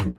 Hey,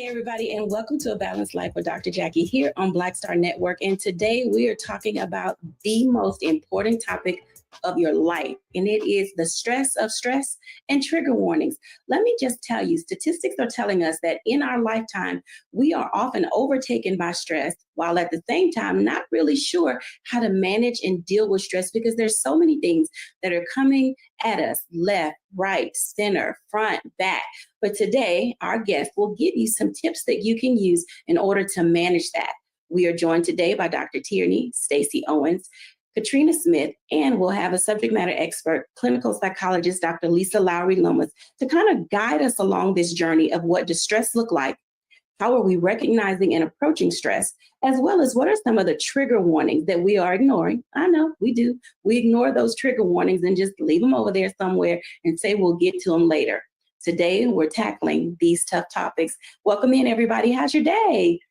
everybody, and welcome to A Balanced Life with Dr. Jackie here on Black Star Network. And today we are talking about the most important topic of your life, and it is the stress of stress and trigger warnings. Let me just tell you, statistics are telling us that in our lifetime, we are often overtaken by stress, while at the same time not really sure how to manage and deal with stress because there's so many things that are coming at us left, right, center, front, back. But today, our guest will give you some tips that you can use in order to manage that. We are joined today by Dr. Tierney, Stacey Owens, Katrina Smith, and we'll have a subject matter expert, clinical psychologist, Dr. Lisa Lowry Lomas, to kind of guide us along this journey of what does stress look like, how are we recognizing and approaching stress, as well as what are some of the trigger warnings that we are ignoring. I know we do. We ignore those trigger warnings and just leave them over there somewhere and say we'll get to them later. Today, we're tackling these tough topics. Welcome in, everybody. How's your day?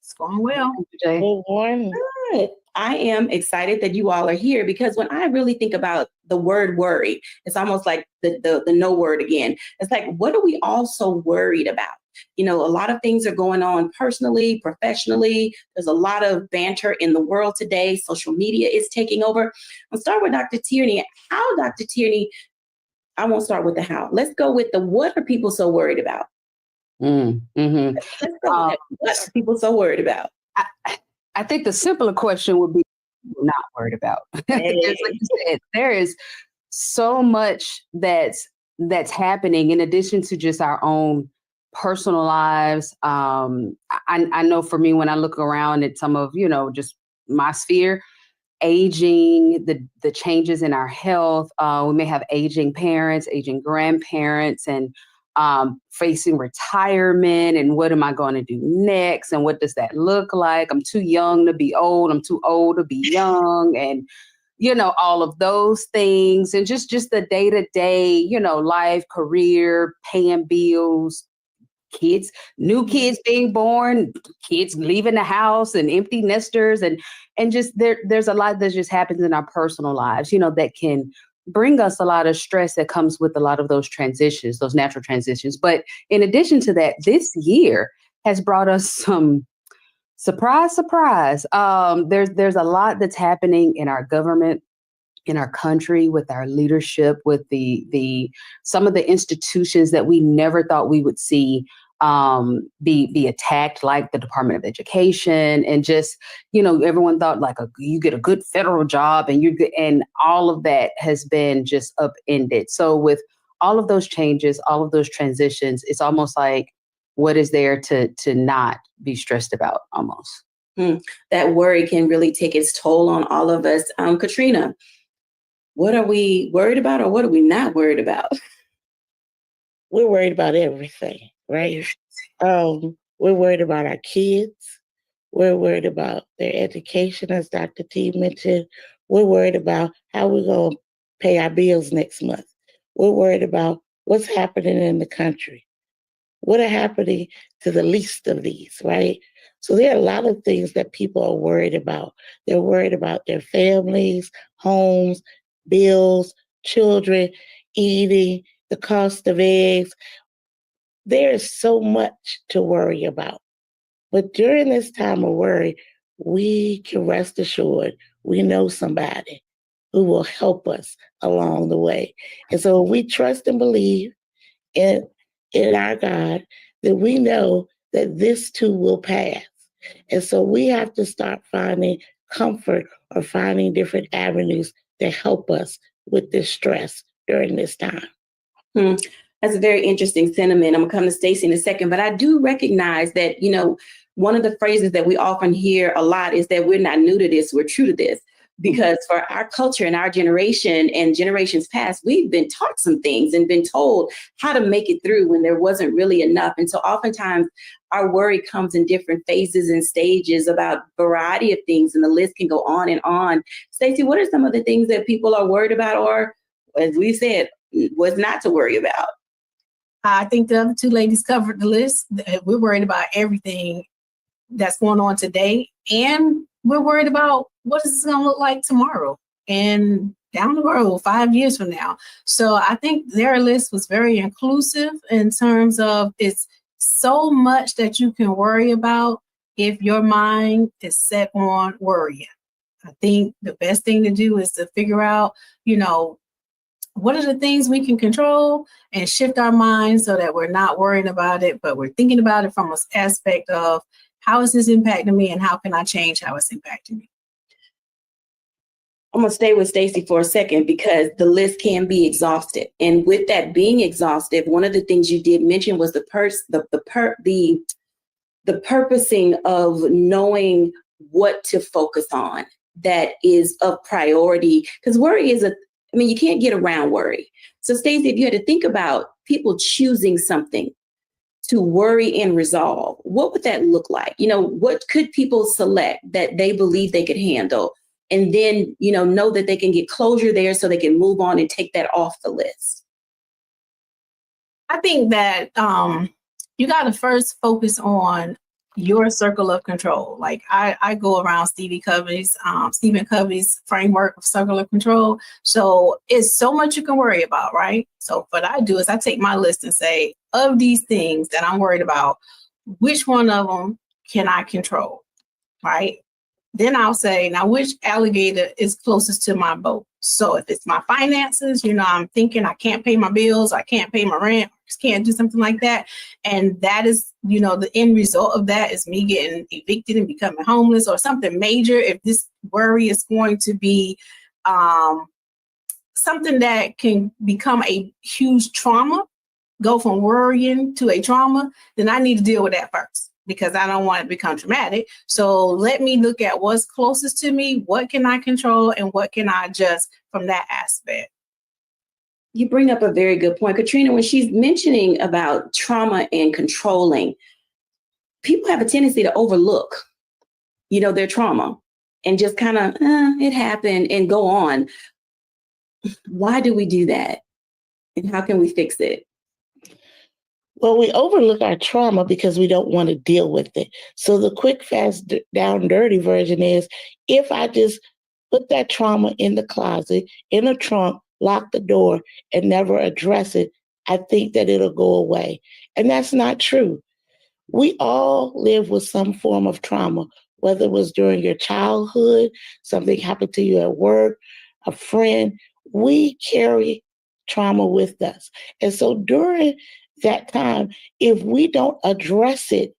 It's going well. Good morning. Good. I am excited that you all are here because when I really think about the word worry, it's almost like the no word again. It's like, what are we all so worried about? You know, a lot of things are going on personally, professionally. There's a lot of banter in the world today. Social media is taking over. I'll start with Dr. Tierney. How, Dr. Tierney, I won't start with the how. Let's go with the what are people so worried about? Mm-hmm. Let's go with that. What are people so worried about? I think the simpler question would be not worried about. Hey. Because like you said, there is so much that's happening in addition to just our own personal lives. I know for me, when I look around at some of, just my sphere, aging, the changes in our health, we may have aging parents, aging grandparents, and facing retirement, and what am I going to do next, and what does that look like? I'm too young to be old. I'm too old to be young, and all of those things, and just the day-to-day, life, career, paying bills, kids, new kids being born, kids leaving the house, and empty nesters, and just there's a lot that just happens in our personal lives, that can bring us a lot of stress that comes with a lot of those transitions, those natural transitions. But in addition to that, this year has brought us some surprise. There's a lot that's happening in our government, in our country, with our leadership, with the some of the institutions that we never thought we would see be attacked, like the Department of Education, and just, everyone thought like you get a good federal job and all of that has been just upended. So with all of those changes, all of those transitions, it's almost like, what is there to not be stressed about almost? That worry can really take its toll on all of us. Katrina, what are we worried about, or what are we not worried about? We're worried about everything, right? We're worried about our kids. We're worried about their education, as Dr. T mentioned. We're worried about how we're going to pay our bills next month. We're worried about what's happening in the country. What are happening to the least of these, right? So there are a lot of things that people are worried about. They're worried about their families, homes, bills, children, eating, the cost of eggs. There is so much to worry about. But during this time of worry, we can rest assured we know somebody who will help us along the way. And so we trust and believe in our God, that we know that this too will pass. And so we have to start finding comfort or finding different avenues that help us with this stress during this time. That's a very interesting sentiment. I'm gonna come to Stacey in a second, but I do recognize that, one of the phrases that we often hear a lot is that we're not new to this, we're true to this. Because for our culture and our generation and generations past, we've been taught some things and been told how to make it through when there wasn't really enough. And so oftentimes our worry comes in different phases and stages about a variety of things, and the list can go on and on. Stacey, what are some of the things that people are worried about, or, as we said, was not to worry about? I think the other two ladies covered the list. We're worried about everything that's going on today, and we're worried about what is this going to look like tomorrow and down the road, 5 years from now. So I think their list was very inclusive in terms of it's so much that you can worry about if your mind is set on worrying. I think the best thing to do is to figure out, what are the things we can control and shift our minds so that we're not worrying about it, but we're thinking about it from an aspect of how is this impacting me and how can I change how it's impacting me? I'm going to stay with Stacey for a second because the list can be exhausted. And with that being exhaustive, one of the things you did mention was the purposing of knowing what to focus on that is of priority. Because worry is you can't get around worry. So Stacey, if you had to think about people choosing something to worry and resolve, what would that look like? What could people select that they believe they could handle? And then, know that they can get closure there so they can move on and take that off the list. I think that you got to first focus on your circle of control. Like I go around Stephen Covey's framework of circle of control. So it's so much you can worry about, right? So what I do is I take my list and say, of these things that I'm worried about, which one of them can I control, right? Then I'll say, now which alligator is closest to my boat? So if it's my finances, I'm thinking I can't pay my bills, I can't pay my rent, just can't do something like that. And that is, the end result of that is me getting evicted and becoming homeless or something major. If this worry is going to be something that can become a huge trauma, go from worrying to a trauma, then I need to deal with that first, because I don't want it to become traumatic. So let me look at what's closest to me, what can I control, and what can I adjust from that aspect. You bring up a very good point, Katrina, when she's mentioning about trauma and controlling. People have a tendency to overlook, their trauma and just kind of, it happened and go on. Why do we do that? And how can we fix it? Well, we overlook our trauma because we don't want to deal with it. So the quick, fast, down, dirty version is, if I just put that trauma in the closet, in a trunk, lock the door, and never address it, I think that it'll go away. And that's not true. We all live with some form of trauma, whether it was during your childhood, something happened to you at work, a friend. We carry trauma with us. And so during that time, if we don't address it,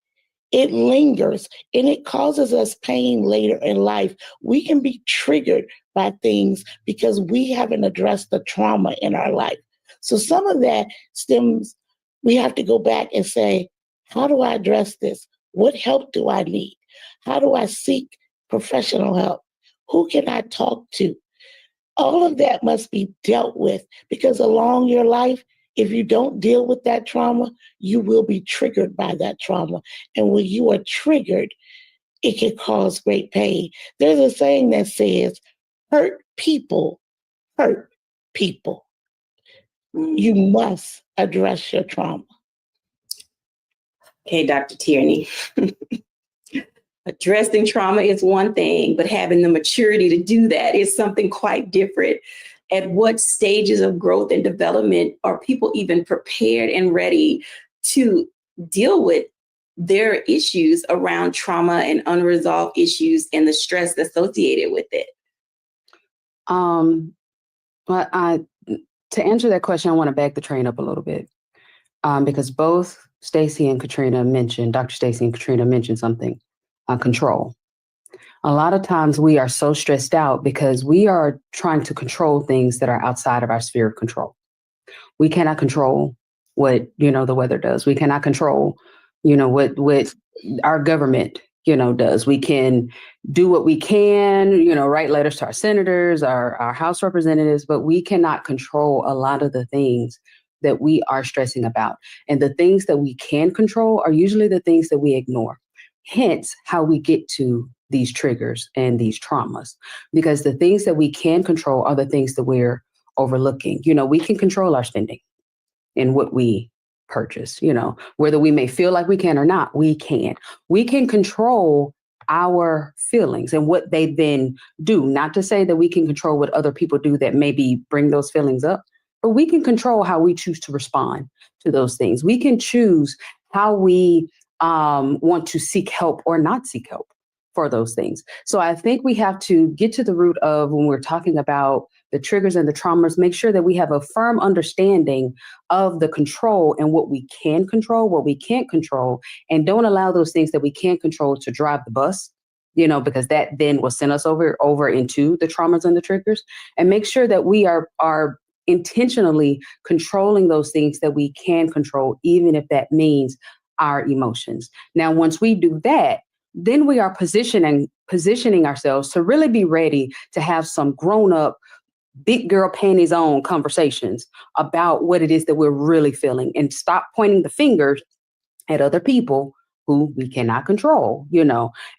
it lingers and it causes us pain later in life. We can be triggered by things because we haven't addressed the trauma in our life. So some of that stems, we have to go back and say, how do I address this? What help do I need? How do I seek professional help? Who can I talk to? All of that must be dealt with, because along your life, if you don't deal with that trauma, you will be triggered by that trauma. And when you are triggered, it can cause great pain. There's a saying that says, hurt people hurt people. You must address your trauma. Okay, Dr. Tierney. Addressing trauma is one thing, but having the maturity to do that is something quite different. At what stages of growth and development are people even prepared and ready to deal with their issues around trauma and unresolved issues and the stress associated with it? To answer that question, I want to back the train up a little bit, because both Stacey and Katrina mentioned, Dr. Stacey and Katrina mentioned something, control. A lot of times we are so stressed out because we are trying to control things that are outside of our sphere of control. We cannot control what, the weather does. We cannot control, what our government, does. We can do what we can, write letters to our senators, our House representatives, but we cannot control a lot of the things that we are stressing about. And the things that we can control are usually the things that we ignore. Hence how we get to these triggers and these traumas, because the things that we can control are the things that we're overlooking. We can control our spending and what we purchase, whether we may feel like we can or not, we can. We can control our feelings and what they then do. Not to say that we can control what other people do that maybe bring those feelings up, but we can control how we choose to respond to those things. We can choose how we want to seek help or not seek help for those things. So I think we have to get to the root of, when we're talking about the triggers and the traumas, make sure that we have a firm understanding of the control and what we can control, what we can't control, and don't allow those things that we can't control to drive the bus, because that then will send us over into the traumas and the triggers. And make sure that we are intentionally controlling those things that we can control, even if that means our emotions. Now, once we do that, then we are positioning ourselves to really be ready to have some grown-up, big girl panties on conversations about what it is that we're really feeling, and stop pointing the fingers at other people who we cannot control,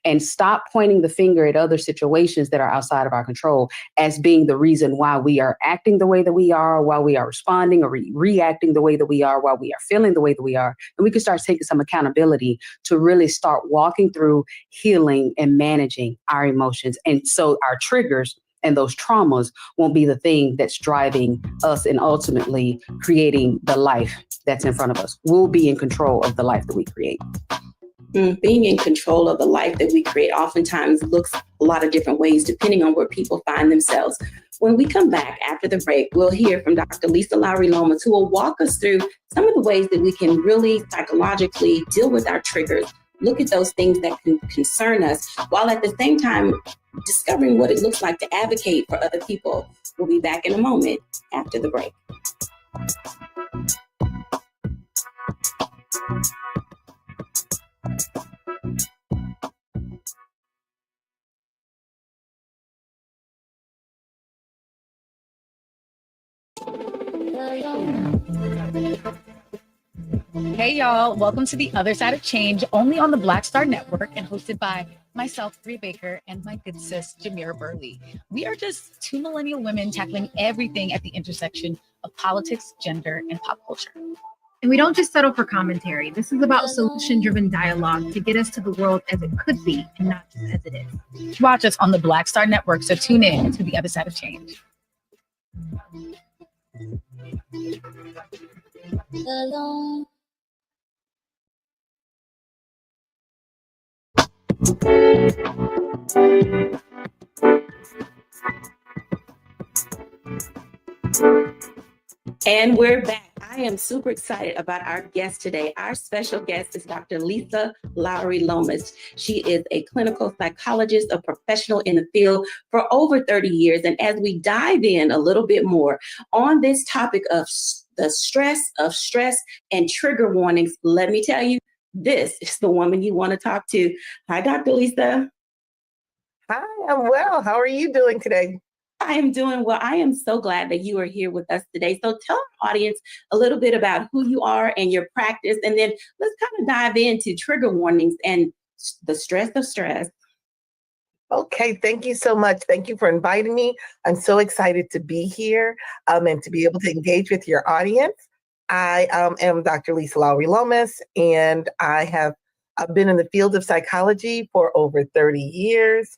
and stop pointing the finger at other situations that are outside of our control as being the reason why we are acting the way that we are, why we are responding or reacting the way that we are, why we are feeling the way that we are. And we can start taking some accountability to really start walking through healing and managing our emotions. And so our triggers and those traumas won't be the thing that's driving us and ultimately creating the life that's in front of us. We'll be in control of the life that we create. Being in control of the life that we create oftentimes looks a lot of different ways depending on where people find themselves. When we come back after the break, we'll hear from Dr. Lisa Lowry Lomas, who will walk us through some of the ways that we can really psychologically deal with our triggers, look at those things that can concern us, while at the same time discovering what it looks like to advocate for other people. We'll be back in a moment after the break. Hey y'all, welcome to The Other Side of Change, only on the Black Star Network and hosted by myself, Bria Baker, and my good sis, Jamira Burley. We are just two millennial women tackling everything at the intersection of politics, gender, and pop culture. And we don't just settle for commentary. This is about solution-driven dialogue to get us to the world as it could be and not just as it is. Watch us on the Black Star Network, so tune in to The Other Side of Change. And we're back. I am super excited about our guest today. Our special guest is Dr. Lisa Lowry Lomas. She is a clinical psychologist, a professional in the field for over 30 years. And as we dive in a little bit more on this topic of the stress and trigger warnings, let me tell you, this is the woman you want to talk to. Hi, Dr. Lisa. Hi, I'm well. How are you doing today? I am doing well. I am so glad that you are here with us today. So tell our audience a little bit about who you are and your practice, and then let's kind of dive into trigger warnings and the stress of stress. Okay, thank you so much. Thank you for inviting me. I'm so excited to be here and to be able to engage with your audience. I am Dr. Lisa Lowry Lomas, and I've been in the field of psychology for over 30 years.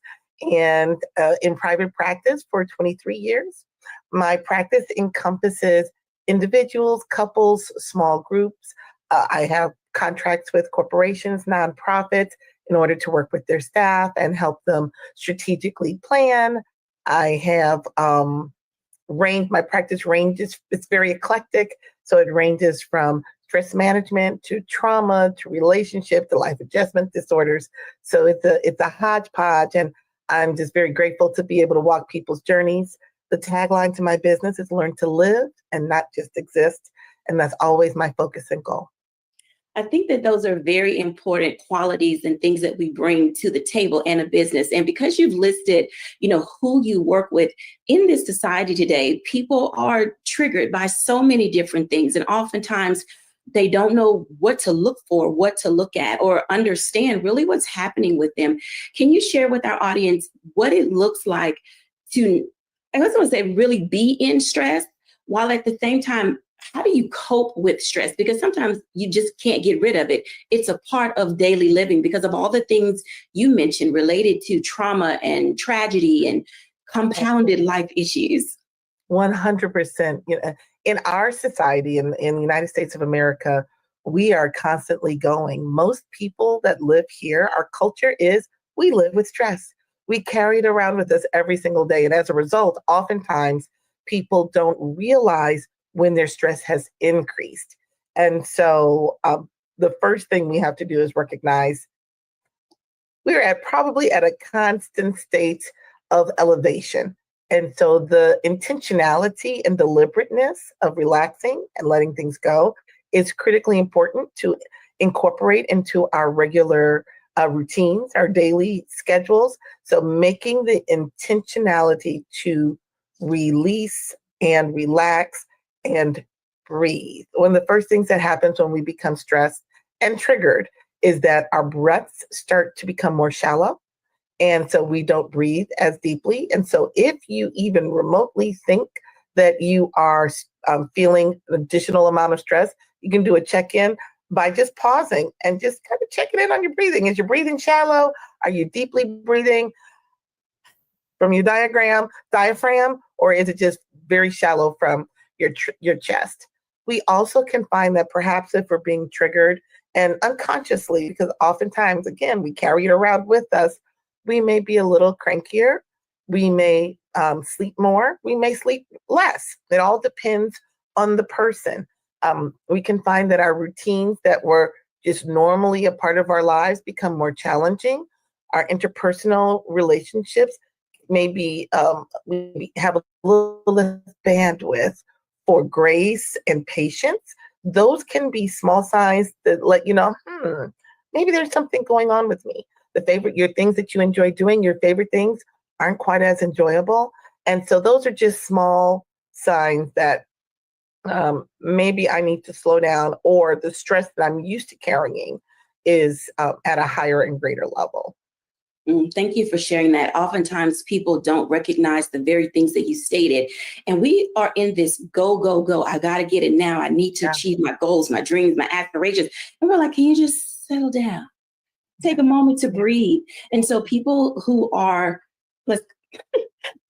And in private practice for 23 years. My practice encompasses individuals, couples, small groups. I have contracts with corporations, nonprofits, in order to work with their staff and help them strategically plan. I have my practice ranges, it's very eclectic. So it ranges from stress management to trauma to relationship to life adjustment disorders. So it's a hodgepodge. And I'm just very grateful to be able to walk people's journeys. The tagline to my business is learn to live and not just exist. And that's always my focus and goal. I think that those are very important qualities and things that we bring to the table in a business. And because you've listed, who you work with in this society today, people are triggered by so many different things. And oftentimes they don't know what to look for, what to look at, or understand really what's happening with them. Can you share with our audience what it looks like to, I was going to say, really be in stress, while at the same time, how do you cope with stress? Because sometimes you just can't get rid of it. It's a part of daily living because of all the things you mentioned related to trauma and tragedy and compounded life issues. 100%. In our society, in the United States of America, we are constantly going. Most people that live here, our culture is we live with stress. We carry it around with us every single day. And as a result, oftentimes people don't realize when their stress has increased. And so the first thing we have to do is recognize we're probably at a constant state of elevation. And so the intentionality and deliberateness of relaxing and letting things go is critically important to incorporate into our regular routines, our daily schedules. So making the intentionality to release and relax and breathe. One of the first things that happens when we become stressed and triggered is that our breaths start to become more shallow. And so we don't breathe as deeply. And so if you even remotely think that you are feeling an additional amount of stress, you can do a check-in by just pausing and just kind of checking in on your breathing. Is your breathing shallow? Are you deeply breathing from your diaphragm, or is it just very shallow from your chest? We also can find that perhaps if we're being triggered and unconsciously, because oftentimes, again, we carry it around with us, we may be a little crankier. We may sleep more. We may sleep less. It all depends on the person. We can find that our routines that were just normally a part of our lives become more challenging. Our interpersonal relationships maybe we have a little less bandwidth for grace and patience. Those can be small signs that let you know, maybe there's something going on with me. Your things that you enjoy doing, your favorite things aren't quite as enjoyable. And so those are just small signs that maybe I need to slow down, or the stress that I'm used to carrying is at a higher and greater level. Thank you for sharing that. Oftentimes people don't recognize the very things that you stated. And we are in this go, go, go. I got to get it now. I need to achieve my goals, my dreams, my aspirations. And we're like, can you just settle down? Take a moment to breathe. And so people who are,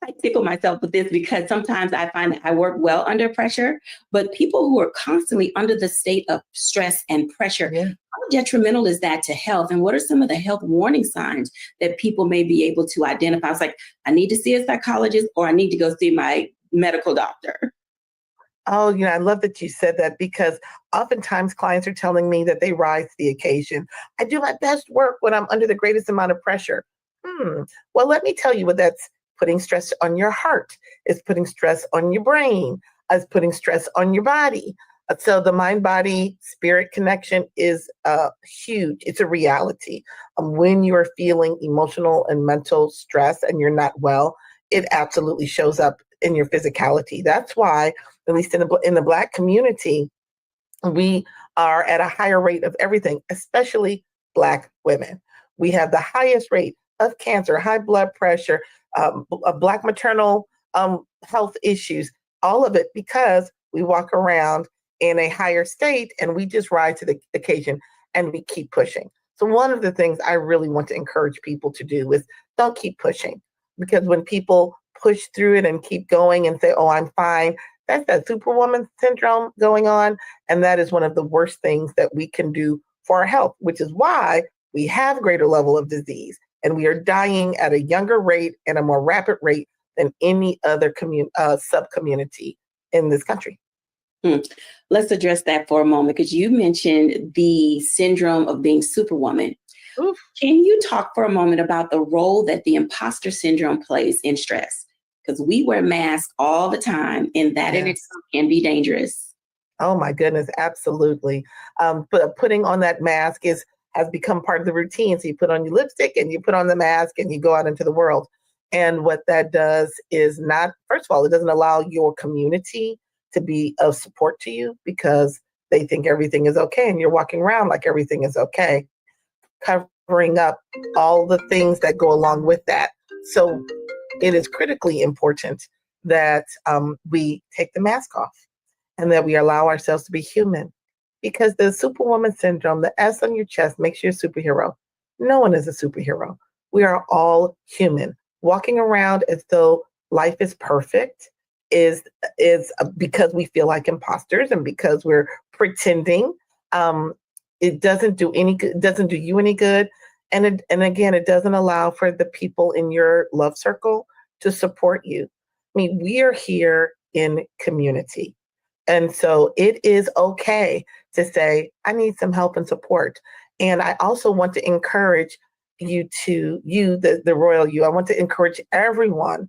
I tickle myself with this because sometimes I find that I work well under pressure, but people who are constantly under the state of stress and pressure, how detrimental is that to health? And what are some of the health warning signs that people may be able to identify? It's like, I need to see a psychologist, or I need to go see my medical doctor. Oh, I love that you said that, because oftentimes clients are telling me that they rise to the occasion. I do my best work when I'm under the greatest amount of pressure. Well, let me tell you what that's putting stress on your heart. It's putting stress on your brain. It's putting stress on your body. So the mind-body-spirit connection is huge. It's a reality. When you are feeling emotional and mental stress and you're not well, it absolutely shows up in your physicality. That's why, at least in the Black community, we are at a higher rate of everything, especially Black women. We have the highest rate of cancer, high blood pressure, Black maternal health issues, all of it because we walk around in a higher state and we just rise to the occasion and we keep pushing. So one of the things I really want to encourage people to do is don't keep pushing, because when people push through it and keep going and say, oh, I'm fine, that's that superwoman syndrome going on. And that is one of the worst things that we can do for our health, which is why we have greater level of disease and we are dying at a younger rate and a more rapid rate than any other sub-community in this country. Let's address that for a moment, because you mentioned the syndrome of being superwoman. Oof. Can you talk for a moment about the role that the imposter syndrome plays in stress? Because we wear masks all the time, and that in Yes. itself can be dangerous. Oh my goodness, absolutely. But putting on that mask has become part of the routine. So you put on your lipstick and you put on the mask and you go out into the world. And what that does is not, first of all, it doesn't allow your community to be of support to you because they think everything is okay and you're walking around like everything is okay, covering up all the things that go along with that. So it is critically important that we take the mask off and that we allow ourselves to be human. Because the superwoman syndrome, the S on your chest makes you a superhero. No one is a superhero. We are all human. Walking around as though life is perfect is because we feel like imposters and because we're pretending. It doesn't do any good, doesn't do you any good. And again, it doesn't allow for the people in your love circle to support you. I mean, we are here in community. And so it is okay to say, I need some help and support. And I also want to encourage the royal you, I want to encourage everyone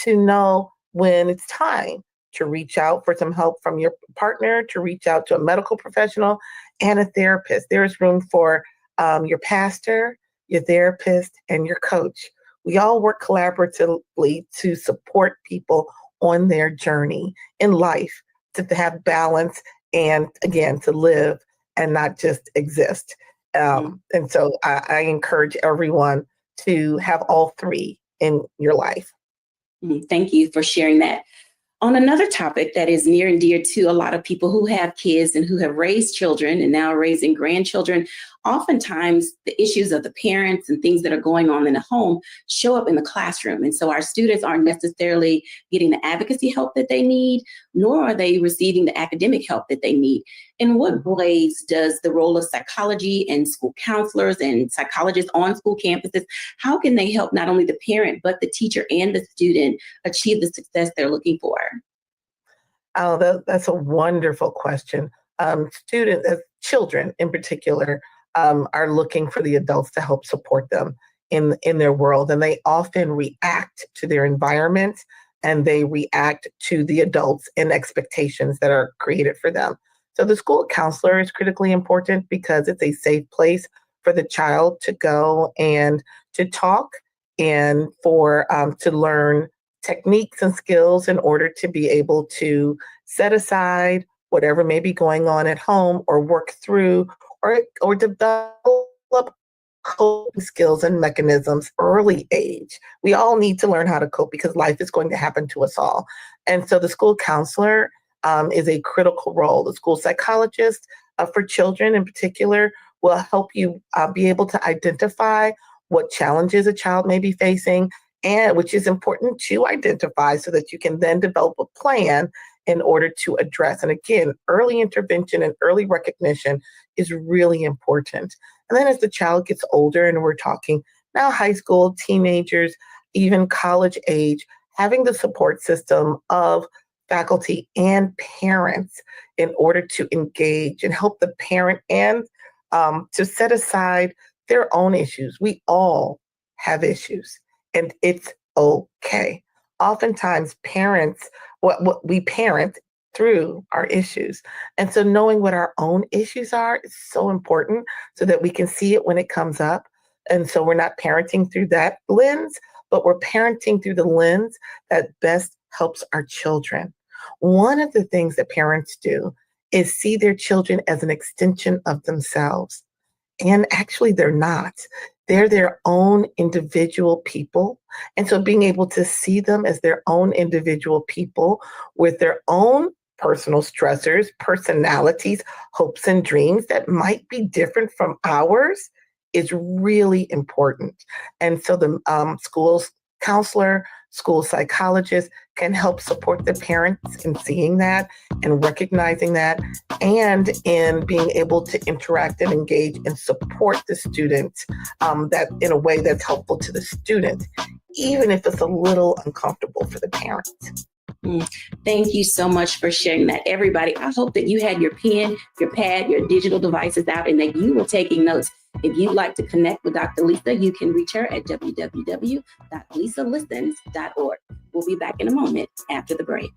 to know when it's time to reach out for some help from your partner, to reach out to a medical professional and a therapist. There is room for your pastor, your therapist, and your coach. We all work collaboratively to support people on their journey in life, to have balance and, again, to live and not just exist. And so I encourage everyone to have all three in your life. Thank you for sharing that. On another topic that is near and dear to a lot of people who have kids and who have raised children and now raising grandchildren, oftentimes the issues of the parents and things that are going on in the home show up in the classroom. And so our students aren't necessarily getting the advocacy help that they need, nor are they receiving the academic help that they need. In what ways does the role of psychology and school counselors and psychologists on school campuses, how can they help not only the parent, but the teacher and the student achieve the success they're looking for? Oh, that's a wonderful question. Children in particular, are looking for the adults to help support them in their world. And they often react to their environment and they react to the adults and expectations that are created for them. So the school counselor is critically important because it's a safe place for the child to go and to talk and for to learn techniques and skills in order to be able to set aside whatever may be going on at home or work through or develop coping skills and mechanisms early age. We all need to learn how to cope because life is going to happen to us all. And so the school counselor is a critical role. The school psychologist for children in particular will help you be able to identify what challenges a child may be facing, and which is important to identify so that you can then develop a plan in order to address. And again, early intervention and early recognition is really important. And then as the child gets older, and we're talking now high school, teenagers, even college age, having the support system of faculty and parents in order to engage and help the parent and to set aside their own issues. We all have issues, and it's okay. Oftentimes parents, what we parent through our issues. And so knowing what our own issues are is so important so that we can see it when it comes up. And so we're not parenting through that lens, but we're parenting through the lens that best helps our children. One of the things that parents do is see their children as an extension of themselves. And actually, they're not. They're their own individual people. And so being able to see them as their own individual people with their own personal stressors, personalities, hopes, and dreams that might be different from ours is really important. And so the school counselor, school psychologist can help support the parents in seeing that and recognizing that, and in being able to interact and engage and support the student that in a way that's helpful to the student, even if it's a little uncomfortable for the parent. Thank you so much for sharing that, everybody. I hope that you had your pen, your pad, your digital devices out, and that you were taking notes. If you'd like to connect with Dr. Lisa, you can reach her at www.lisalistens.org. We'll be back in a moment after the break.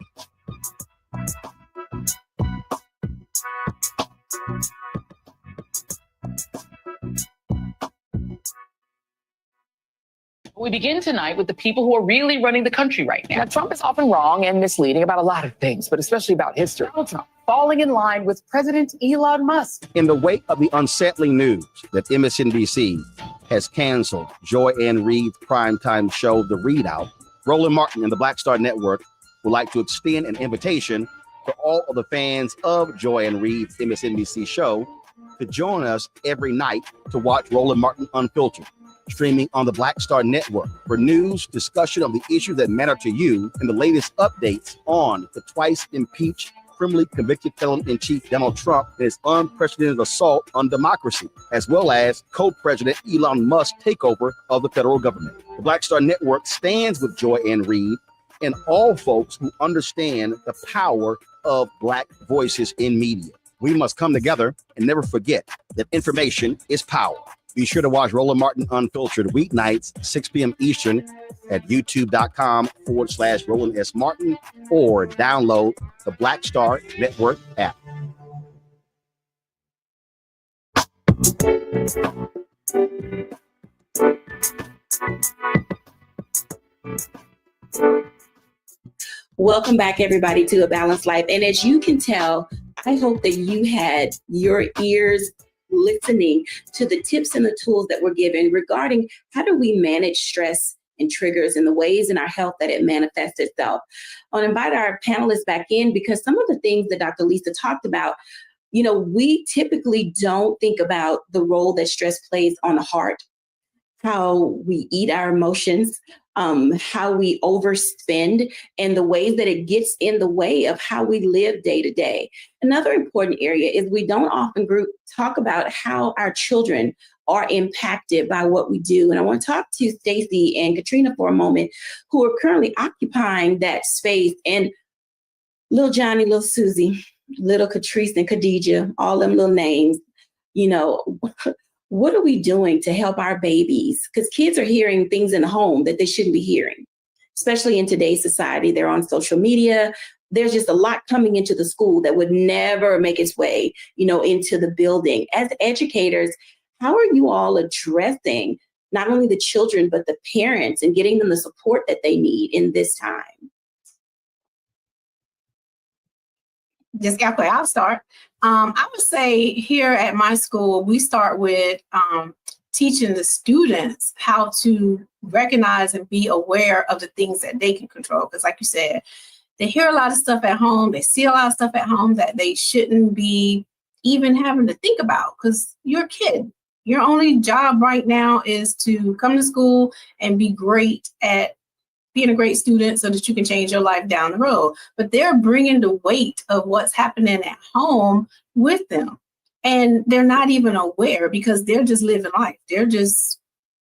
We begin tonight with the people who are really running the country right now. Trump is often wrong and misleading about a lot of things, but especially about history. Donald Trump falling in line with President Elon Musk. In the wake of the unsettling news that MSNBC has canceled Joy Ann Reid's primetime show, The Readout, Roland Martin and the Black Star Network would like to extend an invitation to all of the fans of Joy Ann Reid's MSNBC show to join us every night to watch Roland Martin Unfiltered, streaming on the Black Star Network for news, discussion of the issues that matter to you, and the latest updates on the twice impeached, criminally convicted felon-in-chief Donald Trump and his unprecedented assault on democracy, as well as co-president Elon Musk's takeover of the federal government. The Black Star Network stands with Joy Ann Reid and all folks who understand the power of Black voices in media. We must come together and never forget that information is power. Be sure to watch Roland Martin Unfiltered weeknights, 6 p.m. Eastern at youtube.com/Roland S. Martin, or download the Black Star Network app. Welcome back, everybody, to A Balanced Life. And as you can tell, I hope that you had your ears listening to the tips and the tools that we're given regarding how do we manage stress and triggers and the ways in our health that it manifests itself. I want to invite our panelists back in because some of the things that Dr. Lisa talked about, you know, we typically don't think about the role that stress plays on the heart, how we eat our emotions, how we overspend, and the ways that it gets in the way of how we live day to day. Another important area is we don't often talk about how our children are impacted by what we do. And I want to talk to Stacey and Katrina for a moment, who are currently occupying that space. And little Johnny, little Susie, little Catrice and Khadijah, all them little names, you know, what are we doing to help our babies? Because kids are hearing things in the home that they shouldn't be hearing, especially in today's society. They're on social media. There's just a lot coming into the school that would never make its way, you know, into the building. As educators, how are you all addressing not only the children, but the parents and getting them the support that they need in this time? Just Jacquie, I'll start. I would say here at my school, we start with teaching the students how to recognize and be aware of the things that they can control. Because like you said, they hear a lot of stuff at home. They see a lot of stuff at home that they shouldn't be even having to think about because you're a kid. Your only job right now is to come to school and be great at being a great student so that you can change your life down the road. But they're bringing the weight of what's happening at home with them. And they're not even aware because they're just living life. They're just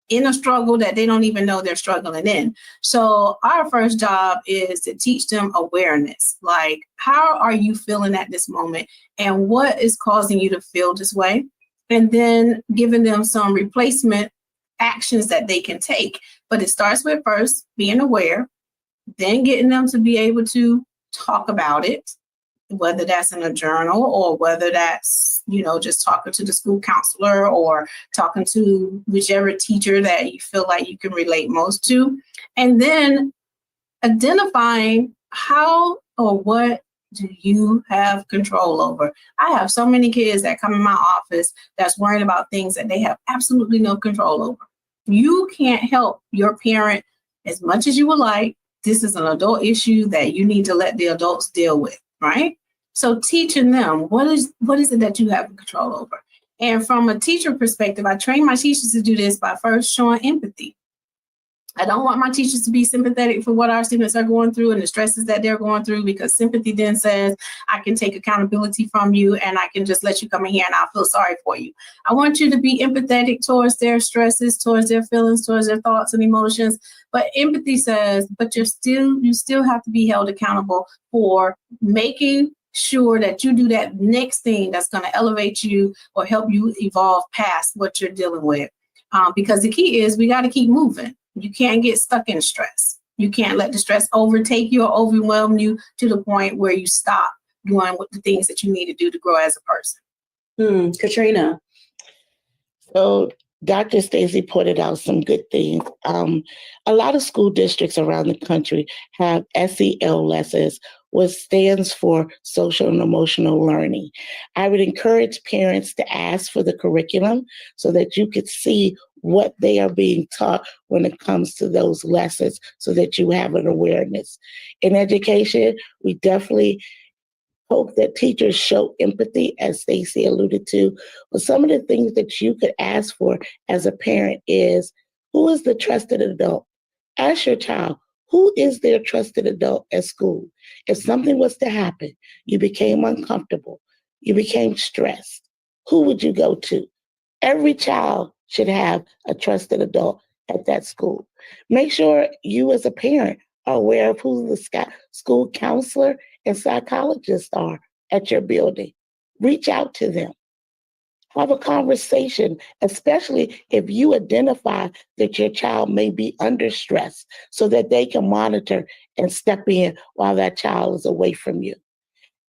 in a struggle that they don't even know they're struggling in. So our first job is to teach them awareness. Like, how are you feeling at this moment? And what is causing you to feel this way? And then giving them some replacement actions that they can take. But it starts with first being aware, then getting them to be able to talk about it, whether that's in a journal or whether that's, you know, just talking to the school counselor or talking to whichever teacher that you feel like you can relate most to. And then identifying how or what do you have control over? I have so many kids that come in my office that's worrying about things that they have absolutely no control over. You can't help your parent as much as you would like. This is an adult issue that you need to let the adults deal with, right? So teaching them, what is it that you have control over? And from a teacher perspective, I train my teachers to do this by first showing empathy. I don't want my teachers to be sympathetic for what our students are going through and the stresses that they're going through, because sympathy then says, I can take accountability from you and I can just let you come in here and I'll feel sorry for you. I want you to be empathetic towards their stresses, towards their feelings, towards their thoughts and emotions. But empathy says, but you still have to be held accountable for making sure that you do that next thing that's going to elevate you or help you evolve past what you're dealing with. Because the key is we got to keep moving. You can't get stuck in stress. You can't let the stress overtake you or overwhelm you to the point where you stop doing what the things that you need to do to grow as a person. Katrina. So Dr. Stacy pointed out some good things. A lot of school districts around the country have SEL lessons, which stands for social and emotional learning. I would encourage parents to ask for the curriculum so that you could see what they are being taught when it comes to those lessons so that you have an awareness. In education, we definitely hope that teachers show empathy, as Stacey alluded to. But some of the things that you could ask for as a parent is, who is the trusted adult? Ask your child, who is their trusted adult at school? If something was to happen, you became uncomfortable, you became stressed, who would you go to? Every child should have a trusted adult at that school. Make sure you as a parent are aware of who the school counselor and psychologists are at your building. Reach out to them. Have a conversation, especially if you identify that your child may be under stress, so that they can monitor and step in while that child is away from you.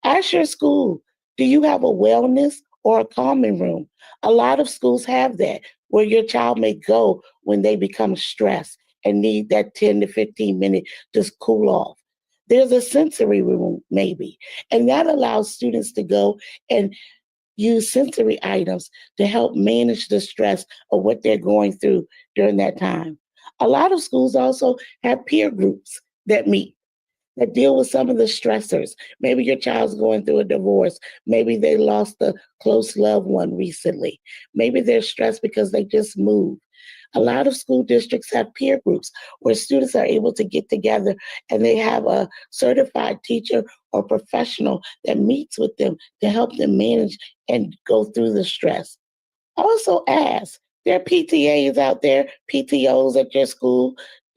Ask your school, do you have a wellness or a calming room? A lot of schools have that, where your child may go when they become stressed and need that 10 to 15 minutes to cool off. There's a sensory room, maybe, and that allows students to go and use sensory items to help manage the stress of what they're going through during that time. A lot of schools also have peer groups that meet, that deal with some of the stressors. Maybe your child's going through a divorce. Maybe they lost a close loved one recently. Maybe they're stressed because they just moved. A lot of school districts have peer groups where students are able to get together and they have a certified teacher or professional that meets with them to help them manage and go through the stress. Also ask, there are PTAs out there, PTOs at your school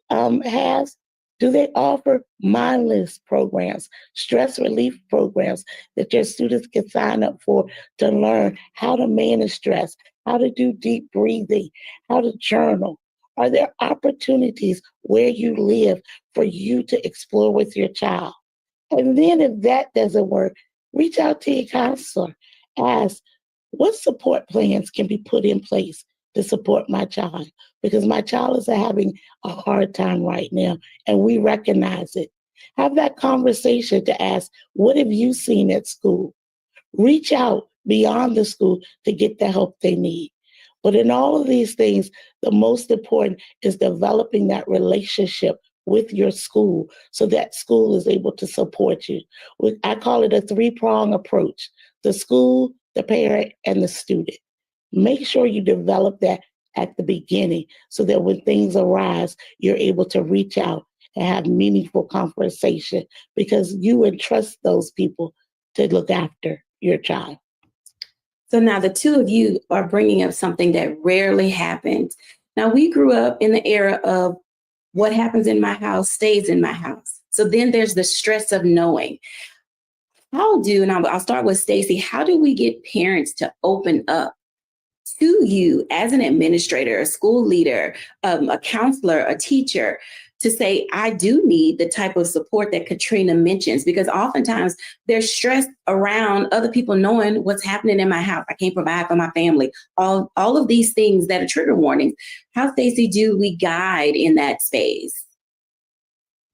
has. Do they offer mindless programs, stress relief programs that your students can sign up for to learn how to manage stress, how to do deep breathing, how to journal? Are there opportunities where you live for you to explore with your child? And then if that doesn't work, reach out to your counselor. Ask, what support plans can be put in place to support my child? Because my child is having a hard time right now, and we recognize it. Have that conversation to ask, what have you seen at school? Reach out beyond the school to get the help they need. But in all of these things, the most important is developing that relationship with your school so that school is able to support you. I call it a three-prong approach: the school, the parent, and the student. Make sure you develop that at the beginning so that when things arise, you're able to reach out and have meaningful conversation, because you entrust those people to look after your child. So now the two of you are bringing up something that rarely happens. Now, we grew up in the era of what happens in my house stays in my house. So then there's the stress of knowing. And I'll start with Stacey, how do we get parents to open up to you as an administrator, a school leader, a counselor, a teacher, to say, I do need the type of support that Katrina mentions? Because oftentimes they're stressed around other people knowing what's happening in my house. I can't provide for my family. All of these things that are trigger warnings. How, Stacey, do we guide in that space?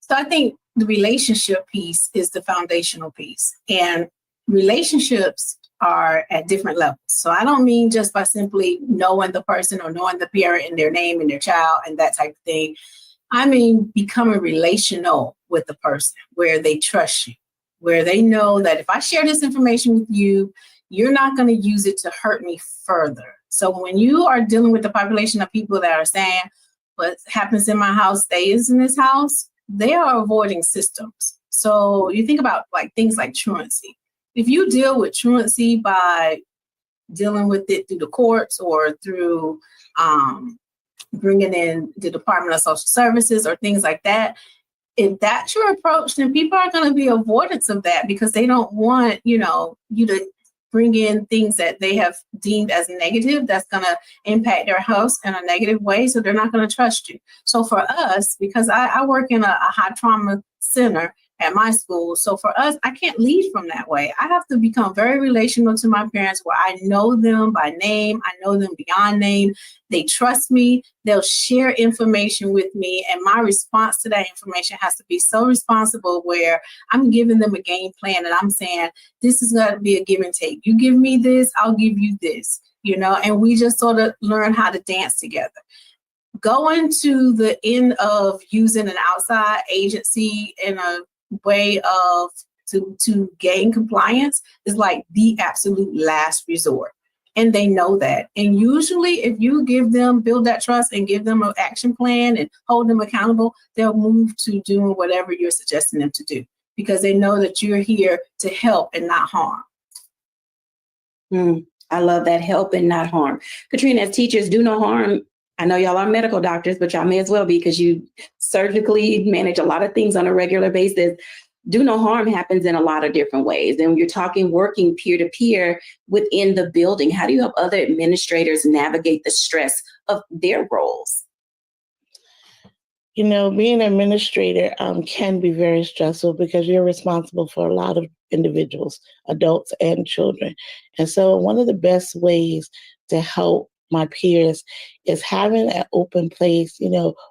So I think the relationship piece is the foundational piece, and relationships are at different levels. So I don't mean just by simply knowing the person or knowing the parent and their name and their child and that type of thing. I mean, becoming relational with the person where they trust you, where they know that if I share this information with you, you're not going to use it to hurt me further. So when you are dealing with the population of people that are saying, what happens in my house stays in this house, they are avoiding systems. So you think about like things like truancy. If you deal with truancy by dealing with it through the courts or through bringing in the Department of Social Services or things like that, if that's your approach, then people are going to be avoidance of that because they don't want, you to bring in things that they have deemed as negative that's going to impact their house in a negative way. So they're not going to trust you. So for us, because I work in a high trauma center at my school. So for us, I can't lead from that way. I have to become very relational to my parents where I know them by name. I know them beyond name. They trust me. They'll share information with me. And my response to that information has to be so responsible where I'm giving them a game plan and I'm saying, this is going to be a give and take. You give me this, I'll give you this, and we just sort of learn how to dance together. Going to the end of using an outside agency in a way of to gain compliance is like the absolute last resort. And they know that. And usually if you build that trust and give them an action plan and hold them accountable, they'll move to doing whatever you're suggesting them to do because they know that you're here to help and not harm. I love that, help and not harm. Katrina, as teachers, do no harm. I know y'all are medical doctors, but y'all may as well be because you surgically manage a lot of things on a regular basis. Do no harm happens in a lot of different ways. And when you're talking working peer-to-peer within the building, how do you help other administrators navigate the stress of their roles? Being an administrator can be very stressful because you're responsible for a lot of individuals, adults and children. And so one of the best ways to help my peers is having an open place,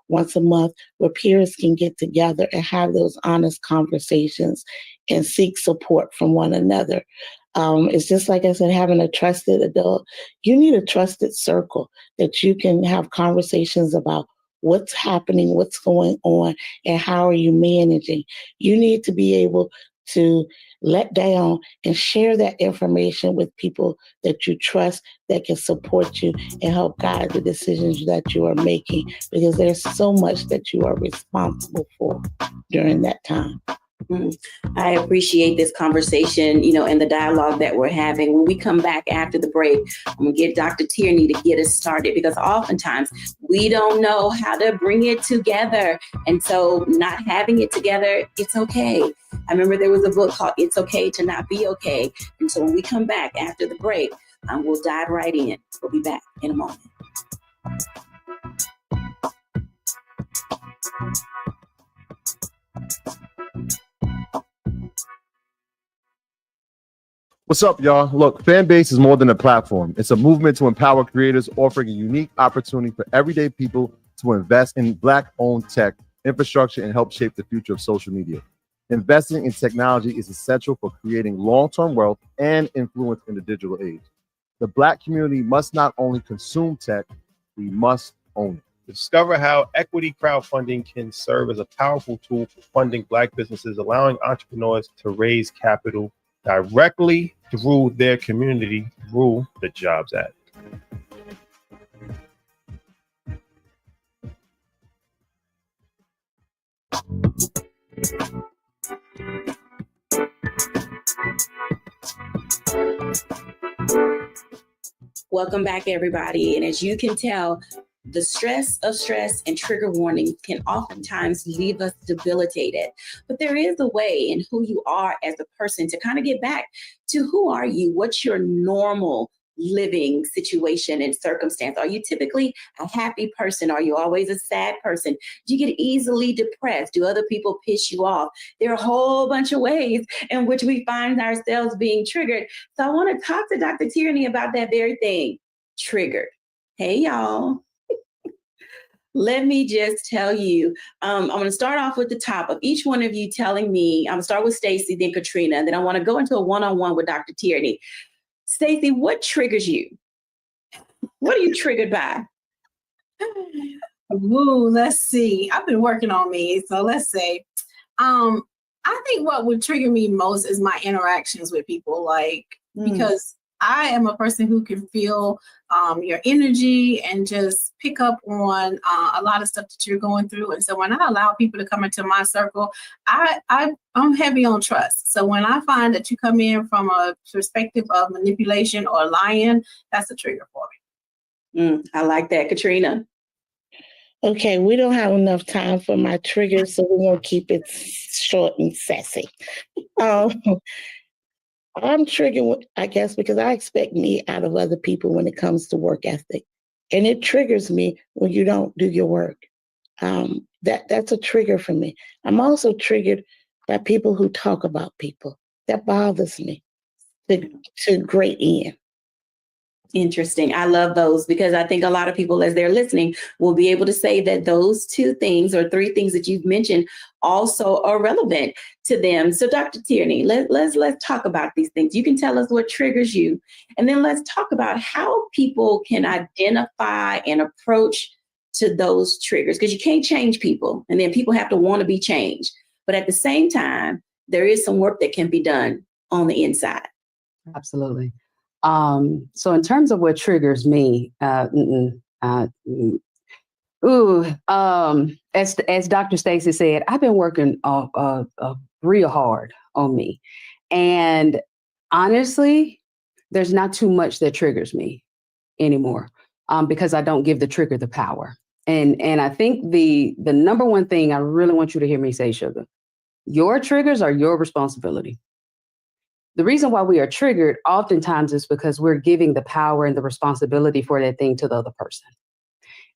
once a month where peers can get together and have those honest conversations and seek support from one another. It's just like I said, having a trusted adult. You need a trusted circle that you can have conversations about what's happening, what's going on, and how are you managing. You need to be able to let down and share that information with people that you trust that can support you and help guide the decisions that you are making, because there's so much that you are responsible for during that time. I appreciate this conversation, and the dialogue that we're having. When we come back after the break, I'm going to get Dr. Tierney to get us started because oftentimes we don't know how to bring it together. And so not having it together, it's okay. I remember there was a book called It's Okay to Not Be Okay. And so when we come back after the break, we'll dive right in. We'll be back in a moment. What's up, y'all? Look, Fanbase is more than a platform. It's a movement to empower creators, offering a unique opportunity for everyday people to invest in Black-owned tech, infrastructure, and help shape the future of social media. Investing in technology is essential for creating long-term wealth and influence in the digital age. The Black community must not only consume tech, we must own it. Discover how equity crowdfunding can serve as a powerful tool for funding Black businesses, allowing entrepreneurs to raise capital directly through their community through the Jobs Act. Welcome back, everybody. And as you can tell, the stress of stress and trigger warnings can oftentimes leave us debilitated. But there is a way in who you are as a person to kind of get back to who are you? What's your normal living situation and circumstance? Are you typically a happy person? Are you always a sad person? Do you get easily depressed? Do other people piss you off? There are a whole bunch of ways in which we find ourselves being triggered. So I want to talk to Dr. Tierney about that very thing, triggered. Hey, y'all. Let me just tell you, I'm going to start off with the top of each one of you telling me. I'm going to start with Stacey, then Katrina, and then I want to go into a one-on-one with Dr. Tierney. Stacey, what triggers you? What are you triggered by? Ooh, let's see. I've been working on me, so let's say. I think what would trigger me most is my interactions with people, because I am a person who can feel your energy and just pick up on a lot of stuff that you're going through. And so when I allow people to come into my circle, I'm heavy on trust. So when I find that you come in from a perspective of manipulation or lying, that's a trigger for me. I like that, Katrina. Okay, we don't have enough time for my triggers, so we're going to keep it short and sassy. I'm triggered, I guess, because I expect me out of other people when it comes to work ethic. And it triggers me when you don't do your work. That's a trigger for me. I'm also triggered by people who talk about people. That bothers me to great end. Interesting. I love those because I think a lot of people, as they're listening, will be able to say that those 2 things or 3 things that you've mentioned also are relevant to them. So, Dr. Tierney, let's talk about these things. You can tell us what triggers you, and then let's talk about how people can identify and approach to those triggers, because you can't change people, and then people have to want to be changed. But at the same time, there is some work that can be done on the inside. Absolutely. So in terms of what triggers me, as Dr. Stacy said, I've been working real hard on me. And honestly, there's not too much that triggers me anymore because I don't give the trigger the power. And I think the number one thing I really want you to hear me say, Sugar, your triggers are your responsibility. The reason why we are triggered oftentimes is because we're giving the power and the responsibility for that thing to the other person.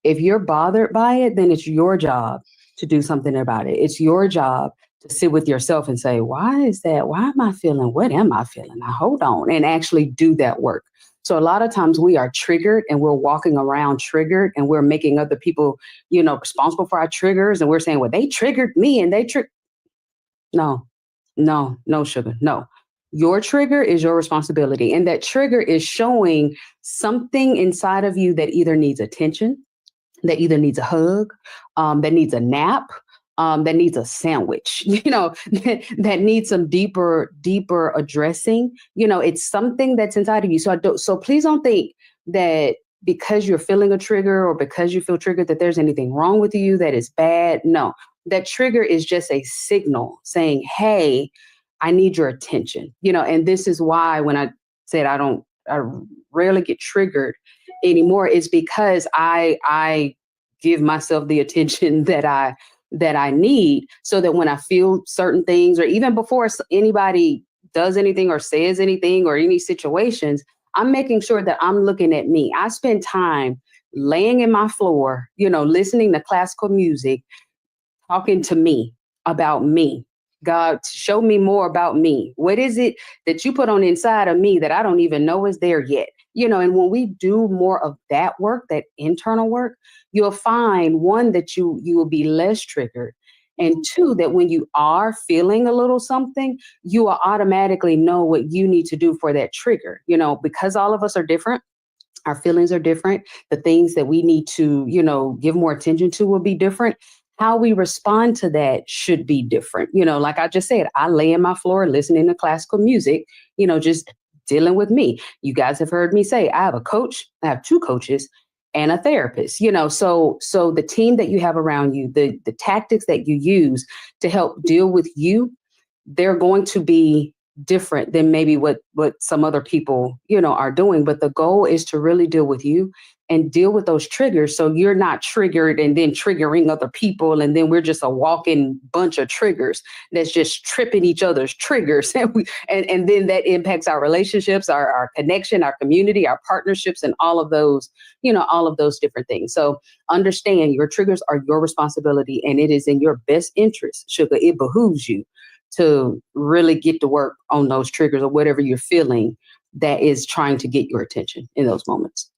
If you're bothered by it, then it's your job to do something about it. It's your job to sit with yourself and say, why is that? Why am I feeling? What am I feeling? Now, hold on, and actually do that work. So a lot of times we are triggered and we're walking around triggered and we're making other people, responsible for our triggers. And we're saying, well, they triggered me and they triggered. No, Sugar, no. Your trigger is your responsibility. And that trigger is showing something inside of you that either needs attention, that either needs a hug, that needs a nap, that needs a sandwich, that needs some deeper addressing. It's something that's inside of you. So please don't think that because you're feeling a trigger or because you feel triggered that there's anything wrong with you, that is bad. No, that trigger is just a signal saying, hey, I need your attention, and this is why when I said I rarely get triggered anymore, is because I give myself the attention that I need, so that when I feel certain things, or even before anybody does anything or says anything or any situations, I'm making sure that I'm looking at me. I spend time laying in my floor, listening to classical music, talking to me about me. God, show me more about me. What is it that you put on the inside of me that I don't even know is there yet? And when we do more of that work, that internal work, you'll find, one, that you will be less triggered. And 2, that when you are feeling a little something, you will automatically know what you need to do for that trigger. Because all of us are different. Our feelings are different. The things that we need to, give more attention to will be different. How we respond to that should be different. Like I just said, I lay in my floor listening to classical music, just dealing with me. You guys have heard me say, I have a coach, I have 2 coaches and a therapist, so the team that you have around you, the tactics that you use to help deal with you, they're going to be different than maybe what some other people, are doing. But the goal is to really deal with you and deal with those triggers, so you're not triggered and then triggering other people. And then we're just a walking bunch of triggers that's just tripping each other's triggers. And then that impacts our relationships, our connection, our community, our partnerships, and all of those, all of those different things. So understand your triggers are your responsibility, and it is in your best interest, Sugar. It behooves you to really get to work on those triggers or whatever you're feeling that is trying to get your attention in those moments.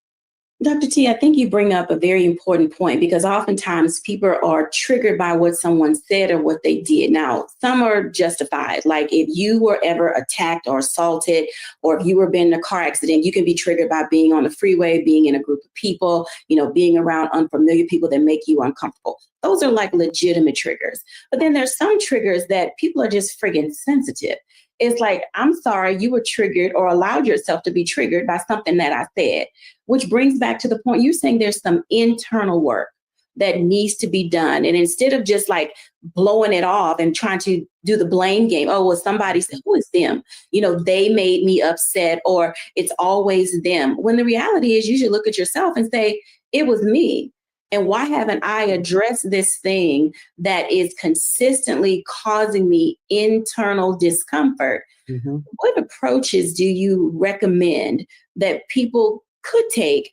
Dr. T, I think you bring up a very important point, because oftentimes people are triggered by what someone said or what they did. Now, some are justified. Like if you were ever attacked or assaulted, or if you were in a car accident, you can be triggered by being on the freeway, being in a group of people, being around unfamiliar people that make you uncomfortable. Those are like legitimate triggers. But then there's some triggers that people are just friggin' sensitive. it's like, I'm sorry you were triggered or allowed yourself to be triggered by something that I said, which brings back to the point you're saying there's some internal work that needs to be done. And instead of just like blowing it off and trying to do the blame game, oh, well, somebody said, who is them? They made me upset, or it's always them. When the reality is you should look at yourself and say, it was me. And why haven't I addressed this thing that is consistently causing me internal discomfort? Mm-hmm. What approaches do you recommend that people could take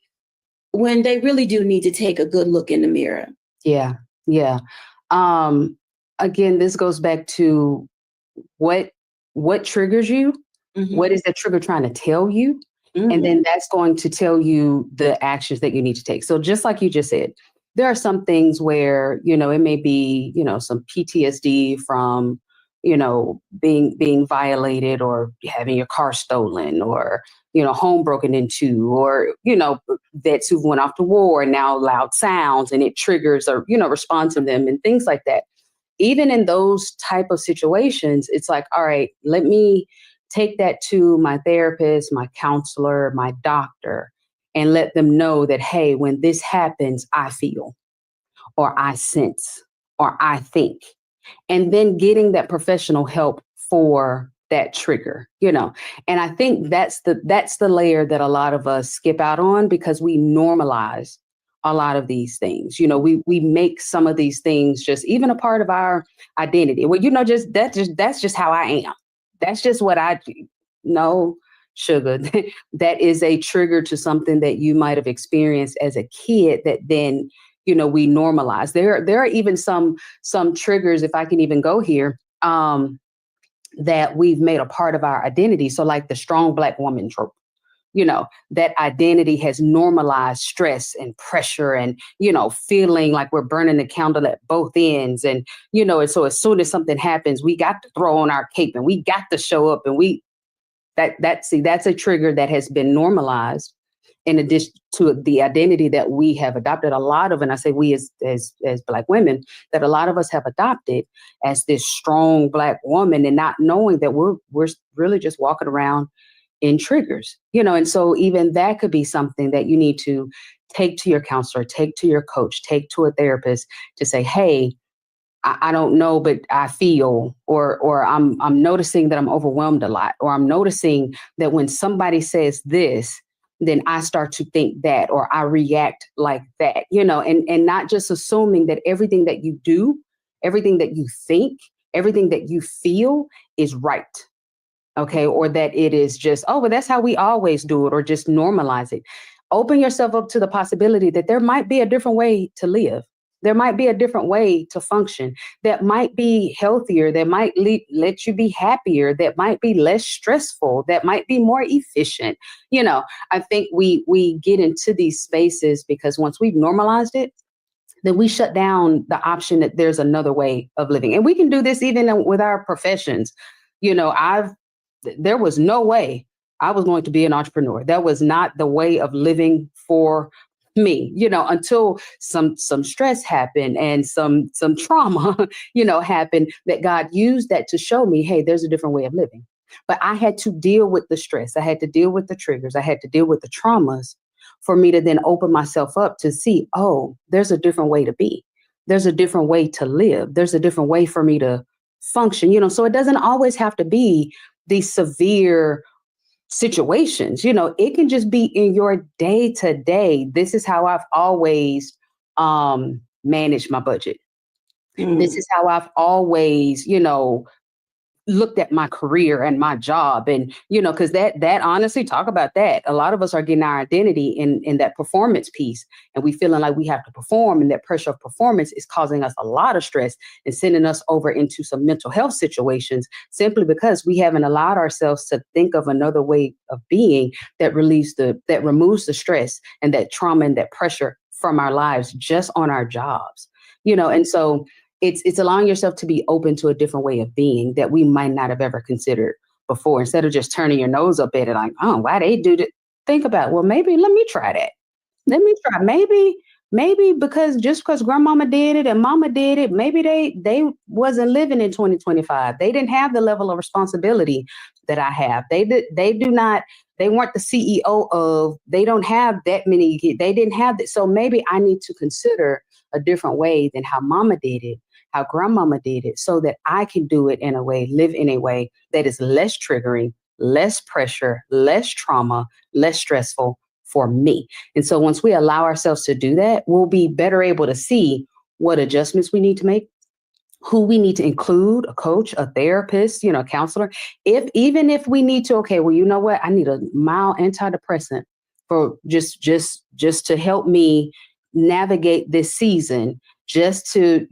when they really do need to take a good look in the mirror? Yeah. Again, this goes back to what triggers you. Mm-hmm. What is that trigger trying to tell you? Mm-hmm. And then that's going to tell you the actions that you need to take. So just like you just said, there are some things where, it may be, some PTSD from, being violated, or having your car stolen, or, home broken into, or, vets who went off to war and now loud sounds and it triggers or, respond to them and things like that. Even in those type of situations, it's like, all right, let me take that to my therapist, my counselor, my doctor, and let them know that, hey, when this happens, I feel, or I sense, or I think, and then getting that professional help for that trigger, and I think that's the layer that a lot of us skip out on, because we normalize a lot of these things. We make some of these things just even a part of our identity. Well, that's just how I am. That's just what I do. No, sugar. That is a trigger to something that you might have experienced as a kid that then, we normalize. There are even some triggers, if I can even go here, that we've made a part of our identity. So like the strong Black woman trope, that identity has normalized stress and pressure and, feeling like we're burning the candle at both ends. And, and so as soon as something happens, we got to throw on our cape and we got to show up, and that's a trigger that has been normalized in addition to the identity that we have adopted a lot of. And I say we as Black women, that a lot of us have adopted as this strong Black woman, and not knowing that we're really just walking around in triggers, and so even that could be something that you need to take to your counselor, take to your coach, take to a therapist to say, hey, I don't know, but I feel, or I'm noticing that I'm overwhelmed a lot, or I'm noticing that when somebody says this, then I start to think that, or I react like that, and not just assuming that everything that you do, everything that you think, everything that you feel is right. Okay. Or that it is just, oh, well, that's how we always do it, or just normalize it. Open yourself up to the possibility that there might be a different way to live. There might be a different way to function that might be healthier, that might let you be happier, that might be less stressful, that might be more efficient. I think we get into these spaces because once we've normalized it, then we shut down the option that there's another way of living. And we can do this even with our professions. There was no way I was going to be an entrepreneur. That was not the way of living for me, until some stress happened and some trauma, happened, that God used that to show me, hey, there's a different way of living. But I had to deal with the stress. I had to deal with the triggers. I had to deal with the traumas for me to then open myself up to see, oh, there's a different way to be. There's a different way to live. There's a different way for me to function, so it doesn't always have to be these severe situations, it can just be in your day to day. This is how I've always managed my budget. This is how I've always, looked at my career and my job. And, because that honestly, talk about that. A lot of us are getting our identity in that performance piece, and we feeling like we have to perform, and that pressure of performance is causing us a lot of stress and sending us over into some mental health situations, simply because we haven't allowed ourselves to think of another way of being that removes the stress and that trauma and that pressure from our lives just on our jobs, and so it's allowing yourself to be open to a different way of being that we might not have ever considered before, instead of just turning your nose up at it like, oh, why they do that? Think about, well, maybe let me try that. Maybe Maybe just because grandmama did it and mama did it, maybe they wasn't living in 2025. They didn't have the level of responsibility that I have. They weren't the CEO of, they don't have that many kids. They didn't have that. So maybe I need to consider a different way than how mama did it, how grandmama did it, so that I can do it in a way, live in a way that is less triggering, less pressure, less trauma, less stressful for me. And so once we allow ourselves to do that, we'll be better able to see what adjustments we need to make, who we need to include, a coach, a therapist, a counselor. Even if we need to, okay, well, you know what? I need a mild antidepressant for just to help me navigate this season, just to,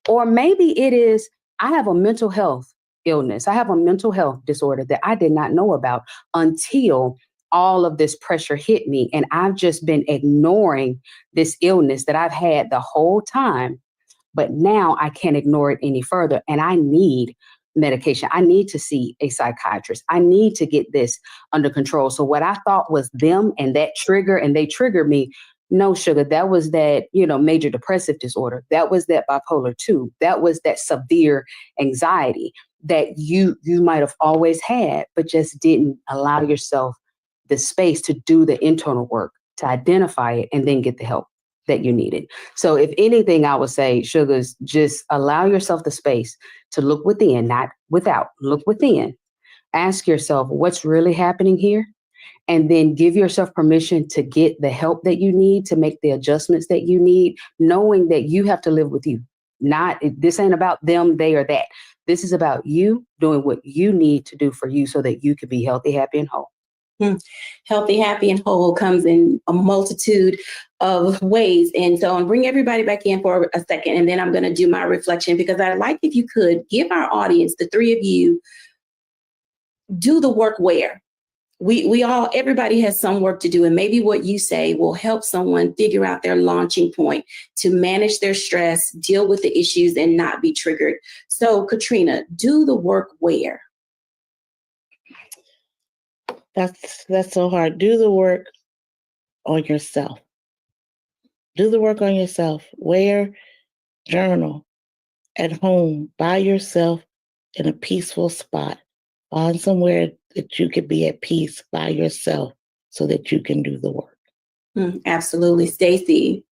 or maybe it is, I have a mental health illness. I have a mental health disorder that I did not know about until all of this pressure hit me. And I've just been ignoring this illness that I've had the whole time. But now I can't ignore it any further. And I need medication. I need to see a psychiatrist. I need to get this under control. So what I thought was them and that trigger, and they triggered me. No, sugar, that was that, major depressive disorder. That was that bipolar 2. That was that severe anxiety that you might have always had, but just didn't allow yourself the space to do the internal work, to identify it, and then get the help that you needed. So if anything, I would say, sugars, just allow yourself the space to look within, not without. Look within. Ask yourself what's really happening here, and then give yourself permission to get the help that you need, to make the adjustments that you need, knowing that you have to live with you. This ain't about them, they, or that. This is about you doing what you need to do for you so that you can be healthy, happy, and whole. Healthy, happy, and whole comes in a multitude of ways. And so I'll bring everybody back in for a second, and then I'm going to do my reflection, because I'd like, if you could, give our audience, the three of you, do the work where. Everybody has some work to do, and maybe what you say will help someone figure out their launching point to manage their stress, deal with the issues, and not be triggered. So, Katrina, do the work where? That's so hard. Do the work on yourself. Do the work on yourself. Where? Journal. At home, by yourself, in a peaceful spot. Find somewhere that you can be at peace by yourself so that you can do the work. Absolutely. Stacey?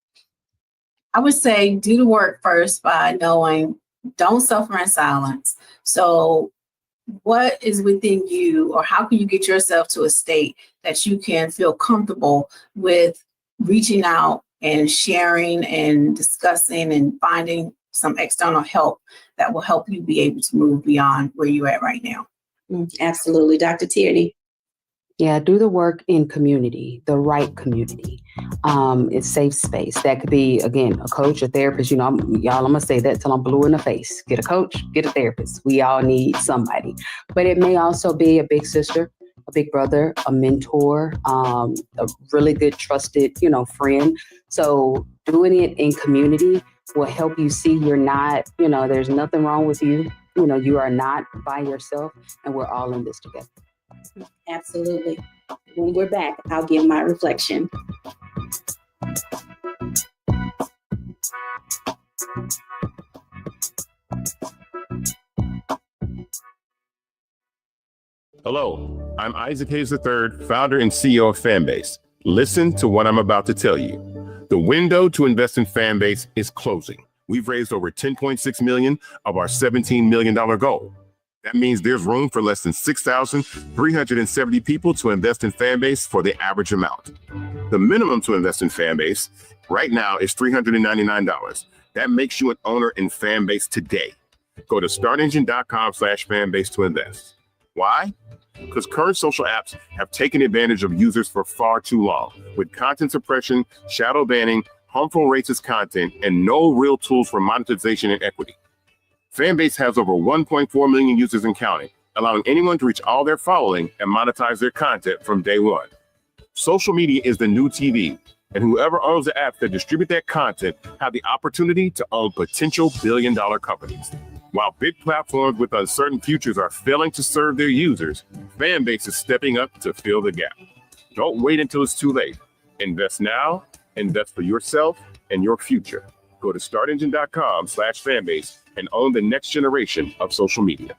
I would say do the work first by knowing, don't suffer in silence. So what is within you, or how can you get yourself to a state that you can feel comfortable with reaching out and sharing and discussing and finding some external help that will help you be able to move beyond where you're at right now? Absolutely. Dr. Tierney? Yeah, do the work in community, the right community. It's safe space. That could be, again, a coach, a therapist. Y'all, I'm going to say that till I'm blue in the face. Get a coach, get a therapist. We all need somebody. But it may also be a big sister, a big brother, a mentor, a really good, trusted, friend. So doing it in community will help you see you're not, there's nothing wrong with you. You are not by yourself, and we're all in this together. Absolutely. When we're back, I'll give my reflection. Hello, I'm Isaac Hayes III, founder and CEO of Fanbase. Listen to what I'm about to tell you. The window to invest in Fanbase is closing. We've raised over $10.6 million of our $17 million goal. That means there's room for less than 6,370 people to invest in Fanbase for the average amount. The minimum to invest in Fanbase right now is $399. That makes you an owner in Fanbase today. Go to startengine.com/fanbase to invest. Why? Because current social apps have taken advantage of users for far too long, with content suppression, shadow banning, harmful racist content, and no real tools for monetization and equity. Fanbase has over 1.4 million users and counting, allowing anyone to reach all their following and monetize their content from day one. Social media is the new TV, and whoever owns the apps that distribute that content have the opportunity to own potential billion-dollar companies. While big platforms with uncertain futures are failing to serve their users, Fanbase is stepping up to fill the gap. Don't wait until it's too late. Invest now, invest for yourself, and your future. Go to startengine.com/fanbase and own the next generation of social media.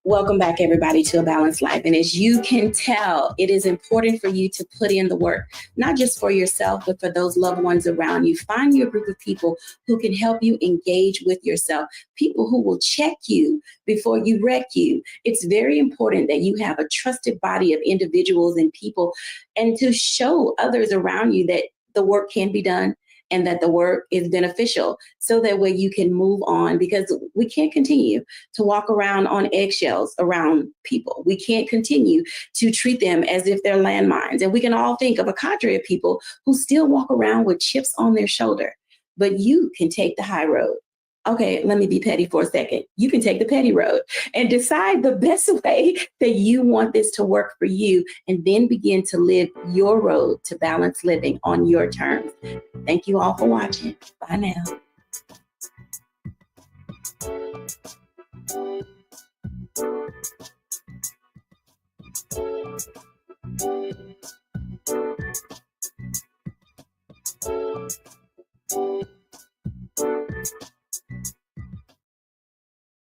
Welcome back, everybody, to A Balanced Life. And as you can tell, it is important for you to put in the work, not just for yourself, but for those loved ones around you. Find your group of people who can help you engage with yourself, people who will check you before you wreck you. It's very important that you have a trusted body of individuals and people, and to show others around you that the work can be done and that the work is beneficial, so that way you can move on, because we can't continue to walk around on eggshells around people. We can't continue to treat them as if they're landmines. And we can all think of a cadre of people who still walk around with chips on their shoulder, but you can take the high road. Okay, let me be petty for a second. You can take the petty road and decide the best way that you want this to work for you, and then begin to live your road to balanced living on your terms. Thank you all for watching. Bye now.